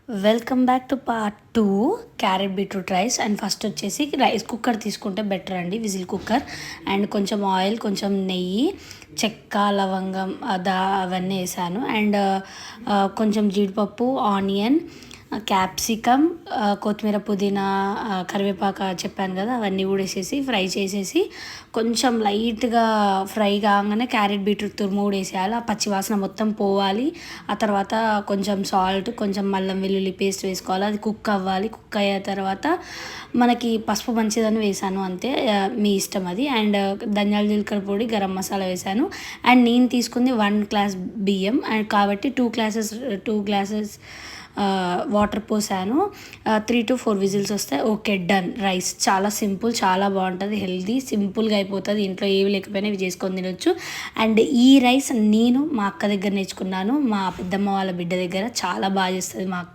Welcome back to part 2 carrot beetroot rice. And first వచ్చేసి rice cooker తీసుకుంటే better అండి, whistle cooker. And కొంచెం oil, కొంచెం నెయ్యి, చెక్క, లవంగం అవన్నీ వేసాను. అండ్ కొంచెం జీడిపప్పు, ఆనియన్, క్యాప్సికమ్, కొత్తిమీర, పుదీనా, కరివేపాకు చెప్పాను కదా, అవన్నీ కూడా వేసేసి ఫ్రై చేసేసి కొంచెం లైట్గా ఫ్రై కాగానే క్యారెట్ బీట్రూట్ తురుము కూడా వేసేయాలి. ఆ పచ్చివాసన మొత్తం పోవాలి. ఆ తర్వాత కొంచెం సాల్ట్, కొంచెం అల్లం వెల్లుల్లి పేస్ట్ వేసుకోవాలి. అది కుక్ అవ్వాలి. కుక్ అయ్యే తర్వాత మనకి పసుపు మంచిదని వేసాను, అంతే, మీ ఇష్టం అది. అండ్ ధనియాల జీలకర్ర పొడి, గరం మసాలా వేసాను. అండ్ నేను తీసుకుంది 1 గ్లాస్ బియ్యం, అండ్ కాబట్టి 2 గ్లాసెస్ వాటర్ పోసాను. 3 to 4 విజిల్స్ వస్తాయి. Okay, done. రైస్ చాలా సింపుల్, చాలా బాగుంటుంది, హెల్దీ, సింపుల్గా అయిపోతుంది. ఇంట్లో ఏవి లేకపోయినా ఇవి చేసుకొని తినొచ్చు. అండ్ ఈ రైస్ నేను మా అక్క దగ్గర నేర్చుకున్నాను, మా పెద్దమ్మ వాళ్ళ బిడ్డ దగ్గర. చాలా బాగా చేస్తుంది మా అక్క.